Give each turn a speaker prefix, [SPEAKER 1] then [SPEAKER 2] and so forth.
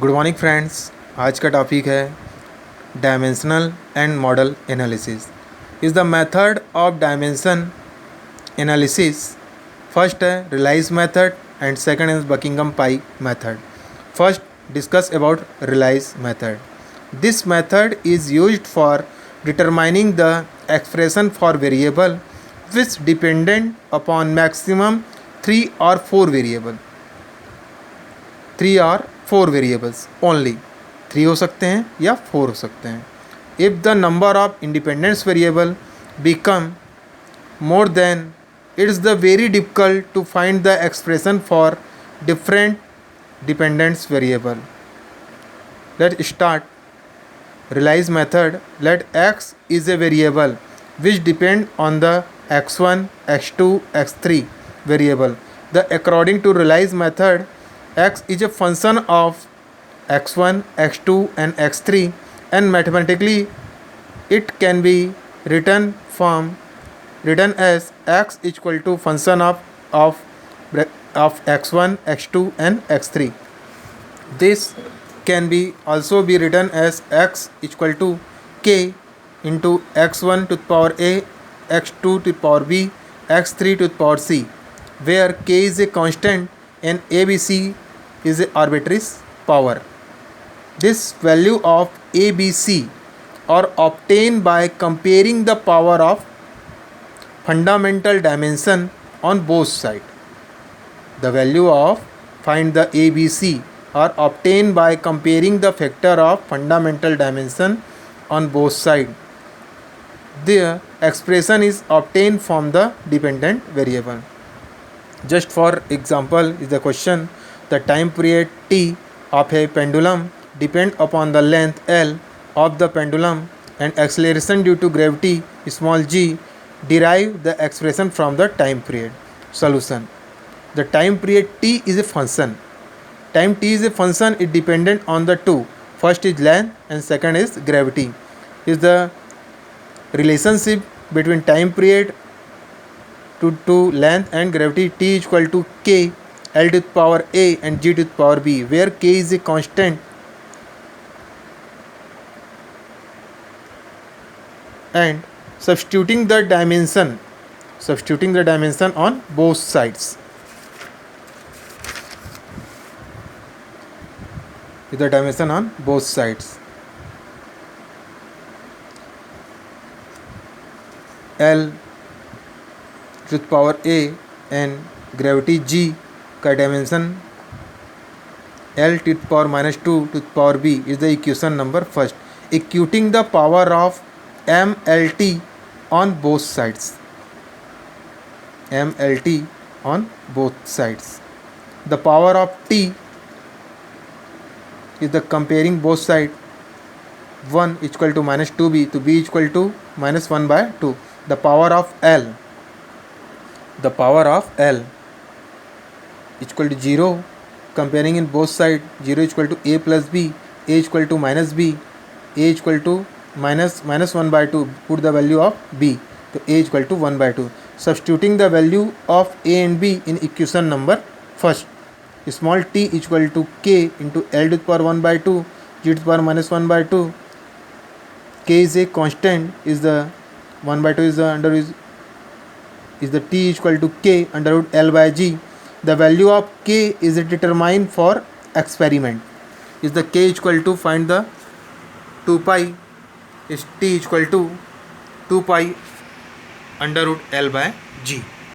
[SPEAKER 1] Good morning friends. आज का topic है dimensional and model analysis. Is the method of dimension analysis. First है Rayleigh's method and second is Buckingham pi method. First discuss about Rayleigh's method. This method is used for determining the expression for variable which dependent upon maximum 3 or 4 variable. 3 or 4 variables only. 3 हो सकते हैं या 4 हो सकते हैं. If the number of independence variable become more than, it is the very difficult to find the expression for different dependence variable. Let's start. Realize method. Let x is a variable which depend on the x1, x2, x3 variable. The according to realize method, x is a function of x1, x2 and x3, and mathematically it can be written as x equal to function of x1, x2 and x3. This can be also be written as x equal to k into x1 to the power a, x2 to the power b, x3 to the power c, where k is a constant and abc is an arbitrary power. This value of abc are obtained by comparing the power of fundamental dimension on both sides. The value of find the ABC are obtained by comparing the factor of fundamental dimension on both sides. The expression is obtained from the dependent variable. Just for example is the question, the time period t of a pendulum depend upon the length L of the pendulum and acceleration due to gravity small g. Derive the expression from the time period. Solution. The time period t is a function. Time t is a function, it dependent on the two. First is length and second is gravity. Is the relationship between time period to length and gravity. T is equal to k, L to the power a and g to the power b, where k is a constant and substituting the dimension on both sides. With the dimension on both sides, L to the power a and gravity g का dimension L to the power minus 2 to the power b is the equation number first. Equating the power of MLT on both sides. MLT on both sides. The power of T is the comparing both sides. 1 equal to minus 2b to b equal to minus 1 by 2. The power of L equal to 0. Comparing in both sides, 0 equal to a plus b, a equal to minus b, a equal to minus 1 by 2. Put the value of b. So a is equal to 1 by 2. Substituting the value of a and b in equation number first. Small t is equal to k into L to the power 1 by 2, g to the power minus 1 by 2. K is a constant, is the 1 by 2 is the t is equal to k under root L by g. The value of k is determined for experiment. Is the k is equal to find the 2 pi is t is equal to 2 pi under root L by g.